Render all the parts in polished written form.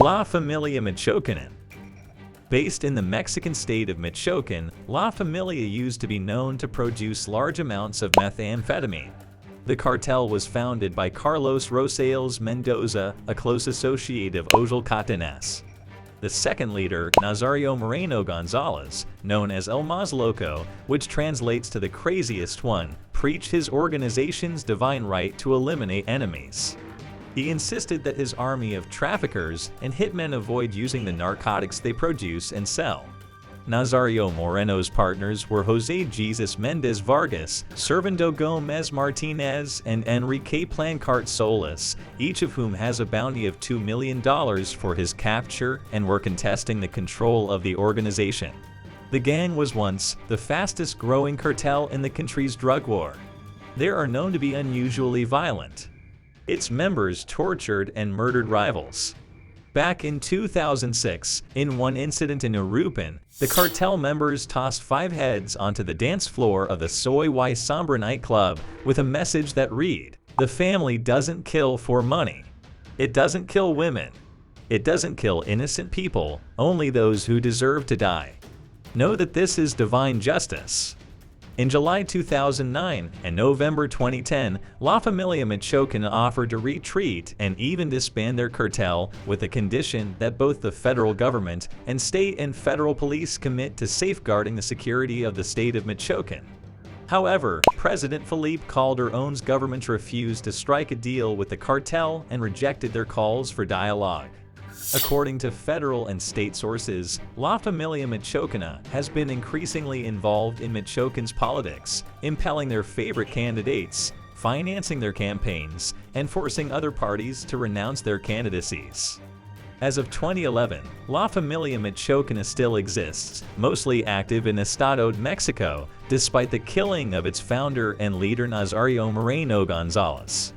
La Familia Michoacanan. Based in the Mexican state of Michoacan, La Familia used to be known to produce large amounts of methamphetamine. The cartel was founded by Carlos Rosales Mendoza, a close associate of Ojal Cartels. The second leader, Nazario Moreno Gonzalez, known as El Más Loco, which translates to the craziest one, preached his organization's divine right to eliminate enemies. He insisted that his army of traffickers and hitmen avoid using the narcotics they produce and sell. Nazario Moreno's partners were Jose Jesus Mendez Vargas, Servando Gomez Martinez, and Enrique Plancart Solis, each of whom has a bounty of $2 million for his capture and were contesting the control of the organization. The gang was once the fastest growing cartel in the country's drug war. They are known to be unusually violent. Its members tortured and murdered rivals. Back in 2006, in one incident in Urupan, the cartel members tossed 5 heads onto the dance floor of the Soy y Sombra nightclub with a message that read, "The family doesn't kill for money. It doesn't kill women. It doesn't kill innocent people, only those who deserve to die. Know that this is divine justice." In July 2009 and November 2010, La Familia Michoacan offered to retreat and even disband their cartel with the condition that both the federal government and state and federal police commit to safeguarding the security of the state of Michoacan. However, President Felipe Calderón's government refused to strike a deal with the cartel and rejected their calls for dialogue. According to federal and state sources, La Familia Michoacana has been increasingly involved in Michoacan's politics, impelling their favorite candidates, financing their campaigns, and forcing other parties to renounce their candidacies. As of 2011, La Familia Michoacana still exists, mostly active in Estado de Mexico, despite the killing of its founder and leader Nazario Moreno Gonzalez.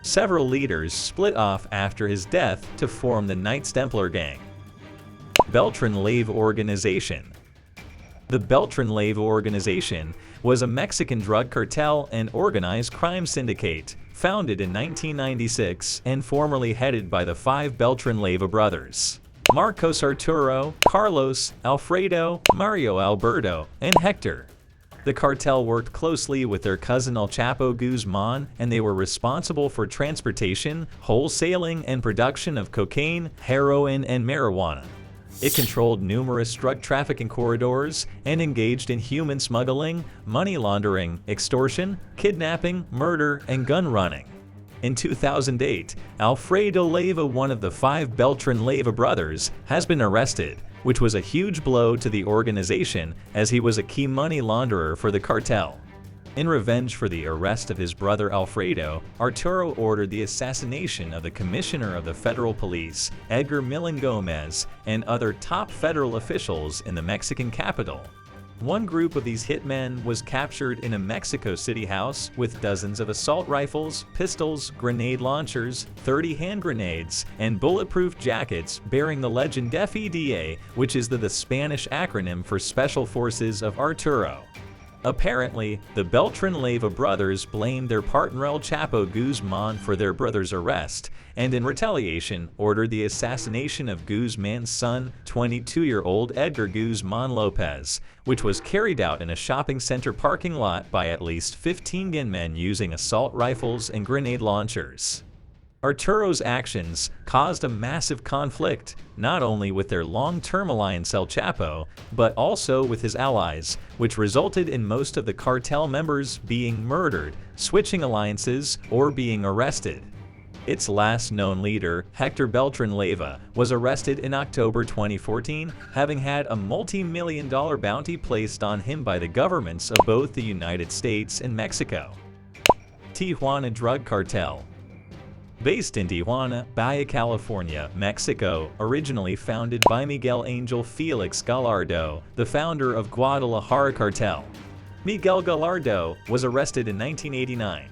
Several leaders split off after his death to form the Knights Templar gang. Beltran-Leyva Organization. The Beltran-Leyva Organization was a Mexican drug cartel and organized crime syndicate, founded in 1996 and formerly headed by the 5 Beltran-Leyva brothers: Marcos Arturo, Carlos, Alfredo, Mario Alberto, and Hector. The cartel worked closely with their cousin El Chapo Guzman, and they were responsible for transportation, wholesaling, and production of cocaine, heroin, and marijuana. It controlled numerous drug trafficking corridors and engaged in human smuggling, money laundering, extortion, kidnapping, murder, and gun running. In 2008, Alfredo Leyva, one of the 5 Beltran-Leyva brothers, has been arrested, which was a huge blow to the organization as he was a key money launderer for the cartel. In revenge for the arrest of his brother Alfredo, Arturo ordered the assassination of the commissioner of the federal police, Edgar Millan Gomez, and other top federal officials in the Mexican capital. One group of these hitmen was captured in a Mexico City house with dozens of assault rifles, pistols, grenade launchers, 30 hand grenades, and bulletproof jackets bearing the legend FEDA, which is the Spanish acronym for Special Forces of Arturo. Apparently, the Beltran-Leyva brothers blamed their partner El Chapo Guzman for their brother's arrest, and in retaliation ordered the assassination of Guzman's son, 22-year-old Edgar Guzman Lopez, which was carried out in a shopping center parking lot by at least 15 gunmen using assault rifles and grenade launchers. Arturo's actions caused a massive conflict, not only with their long-term alliance El Chapo, but also with his allies, which resulted in most of the cartel members being murdered, switching alliances, or being arrested. Its last known leader, Hector Beltran-Leyva, was arrested in October 2014, having had a multi-million-dollar bounty placed on him by the governments of both the United States and Mexico. Tijuana Drug Cartel. Based in Tijuana, Baja California, Mexico, originally founded by Miguel Angel Felix Gallardo, the founder of Guadalajara Cartel. Miguel Gallardo was arrested in 1989.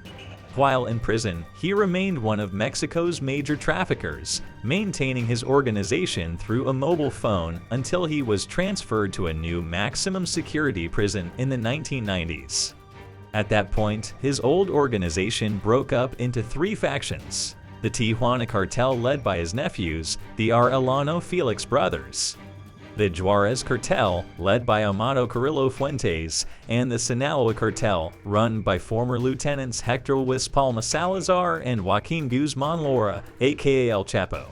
While in prison, he remained one of Mexico's major traffickers, maintaining his organization through a mobile phone until he was transferred to a new maximum security prison in the 1990s. At that point, his old organization broke up into 3 factions: The Tijuana cartel led by his nephews, the Arellano Felix brothers. The Juarez cartel, led by Amado Carrillo Fuentes, and the Sinaloa cartel, run by former lieutenants Hector Luis Palma Salazar and Joaquin Guzman Lora, aka El Chapo.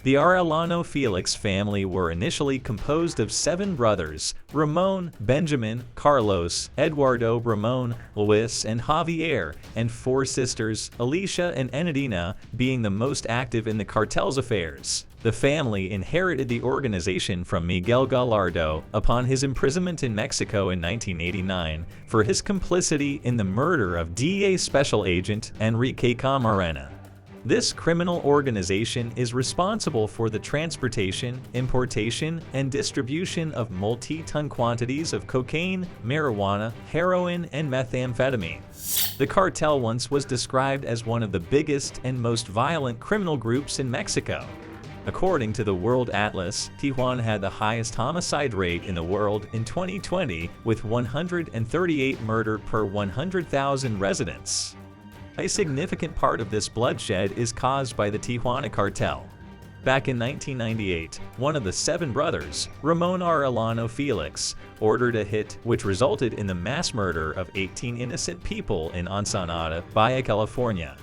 The Arellano Felix family were initially composed of 7 brothers: Ramon, Benjamin, Carlos, Eduardo, Ramon, Luis, and Javier, and 4 sisters, Alicia and Enadina, being the most active in the cartel's affairs. The family inherited the organization from Miguel Gallardo upon his imprisonment in Mexico in 1989 for his complicity in the murder of DEA Special Agent Enrique Camarena. This criminal organization is responsible for the transportation, importation, and distribution of multi-ton quantities of cocaine, marijuana, heroin, and methamphetamine. The cartel once was described as one of the biggest and most violent criminal groups in Mexico. According to the World Atlas, Tijuana had the highest homicide rate in the world in 2020, with 138 murdered per 100,000 residents. A significant part of this bloodshed is caused by the Tijuana cartel. Back in 1998, one of the 7 brothers, Ramon Arellano Felix, ordered a hit which resulted in the mass murder of 18 innocent people in Ensenada, Baja California.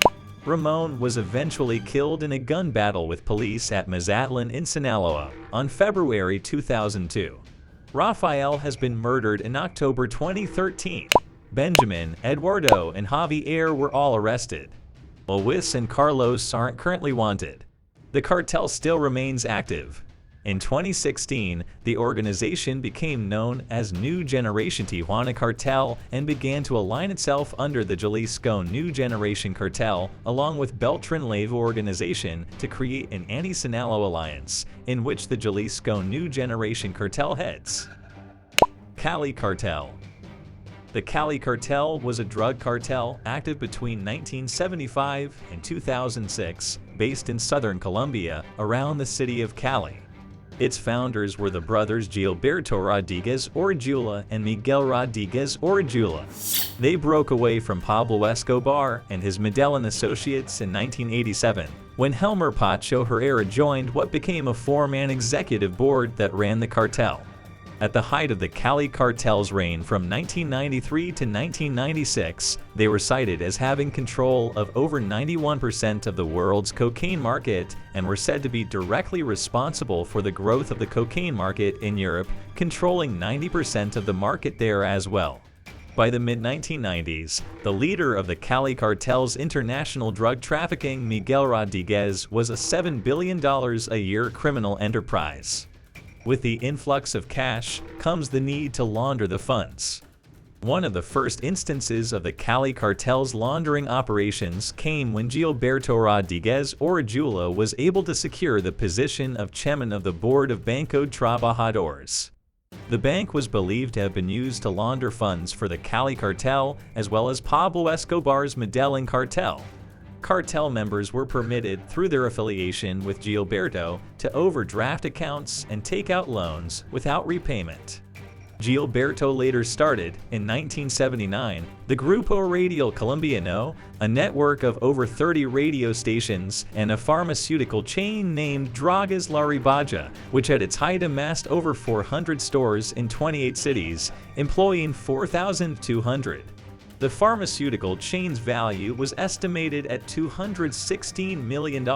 Ramon was eventually killed in a gun battle with police at Mazatlan in Sinaloa on February 2002. Rafael has been murdered in October 2013. Benjamin, Eduardo, and Javier were all arrested. Luis and Carlos aren't currently wanted. The cartel still remains active. In 2016, the organization became known as New Generation Tijuana Cartel and began to align itself under the Jalisco New Generation Cartel along with Beltran Leyva organization to create an anti-Sinaloa alliance, in which the Jalisco New Generation Cartel heads. Cali Cartel. The Cali Cartel was a drug cartel active between 1975 and 2006, based in southern Colombia, around the city of Cali. Its founders were the brothers Gilberto Rodriguez Orjula and Miguel Rodriguez Orjula. They broke away from Pablo Escobar and his Medellin associates in 1987, when Helmer Pacho Herrera joined what became a 4-man executive board that ran the cartel. At the height of the Cali cartel's reign from 1993 to 1996, they were cited as having control of over 91% of the world's cocaine market and were said to be directly responsible for the growth of the cocaine market in Europe, controlling 90% of the market there as well. By the mid-1990s, the leader of the Cali cartel's international drug trafficking, Miguel Rodriguez, was a $7 billion a year criminal enterprise. With the influx of cash comes the need to launder the funds. One of the first instances of the Cali cartel's laundering operations came when Gilberto Rodriguez Orjula was able to secure the position of chairman of the board of Banco Trabajadores. The bank was believed to have been used to launder funds for the Cali cartel as well as Pablo Escobar's Medellin cartel. Cartel members were permitted, through their affiliation with Gilberto, to overdraft accounts and take out loans without repayment. Gilberto later started, in 1979, the Grupo Radial Colombiano, a network of over 30 radio stations, and a pharmaceutical chain named Drogas La Ribaja, which at its height amassed over 400 stores in 28 cities, employing 4,200. The pharmaceutical chain's value was estimated at $216 million.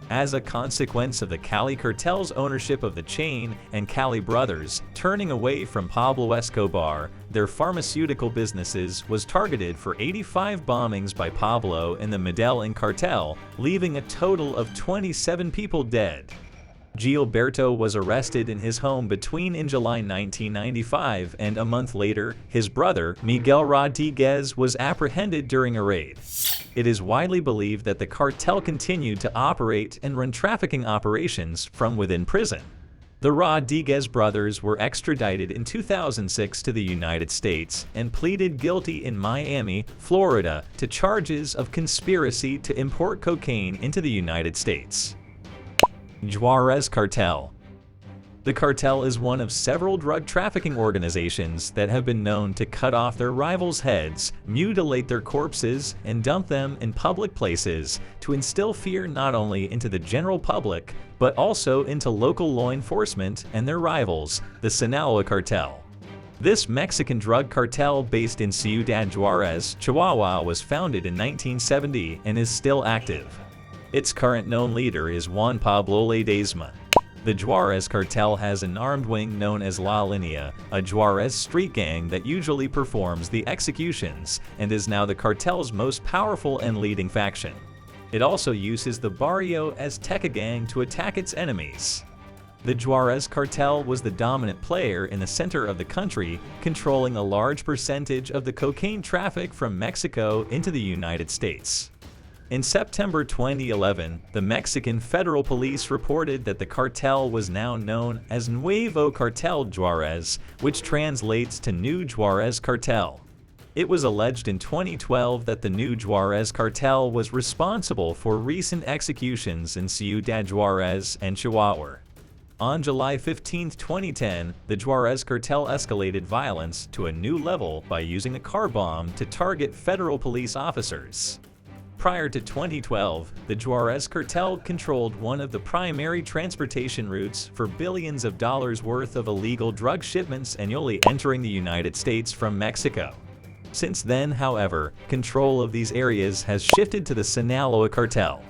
As a consequence of the Cali cartel's ownership of the chain and Cali brothers turning away from Pablo Escobar, their pharmaceutical businesses was targeted for 85 bombings by Pablo and the Medellin cartel, leaving a total of 27 people dead. Gilberto was arrested in his home in July 1995, and a month later, his brother, Miguel Rodriguez, was apprehended during a raid. It is widely believed that the cartel continued to operate and run trafficking operations from within prison. The Rodriguez brothers were extradited in 2006 to the United States and pleaded guilty in Miami, Florida, to charges of conspiracy to import cocaine into the United States. Juarez Cartel. The cartel is one of several drug trafficking organizations that have been known to cut off their rivals' heads, mutilate their corpses, and dump them in public places to instill fear not only into the general public, but also into local law enforcement and their rivals, the Sinaloa cartel. This Mexican drug cartel based in Ciudad Juarez, Chihuahua was founded in 1970 and is still active. Its current known leader is Juan Pablo Ledesma. The Juarez cartel has an armed wing known as La Linea, a Juarez street gang that usually performs the executions and is now the cartel's most powerful and leading faction. It also uses the Barrio Azteca gang to attack its enemies. The Juarez cartel was the dominant player in the center of the country, controlling a large percentage of the cocaine traffic from Mexico into the United States. In September 2011, the Mexican Federal Police reported that the cartel was now known as Nuevo Cartel Juarez, which translates to New Juarez Cartel. It was alleged in 2012 that the New Juarez cartel was responsible for recent executions in Ciudad Juarez and Chihuahua. On July 15, 2010, the Juarez cartel escalated violence to a new level by using a car bomb to target federal police officers. Prior to 2012, the Juarez cartel controlled one of the primary transportation routes for billions of dollars worth of illegal drug shipments annually entering the United States from Mexico. Since then, however, control of these areas has shifted to the Sinaloa cartel.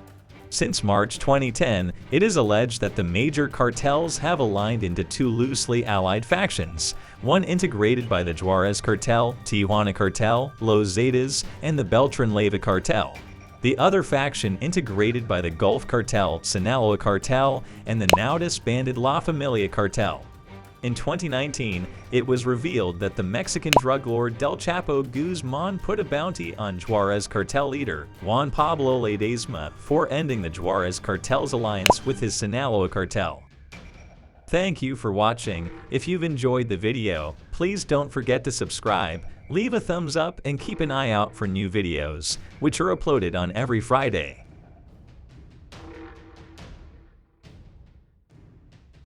Since March 2010, it is alleged that the major cartels have aligned into two loosely allied factions, one integrated by the Juarez cartel, Tijuana cartel, Los Zetas, and the Beltran-Leyva cartel. The other faction integrated by the Gulf cartel, Sinaloa cartel, and the now disbanded La Familia cartel. In 2019, it was revealed that the Mexican drug lord Del Chapo Guzman put a bounty on Juarez cartel leader Juan Pablo Ledesma for ending the Juarez cartel's alliance with his Sinaloa cartel. Thank you for watching. If you've enjoyed the video, please don't forget to subscribe, leave a thumbs up, and keep an eye out for new videos, which are uploaded on every Friday.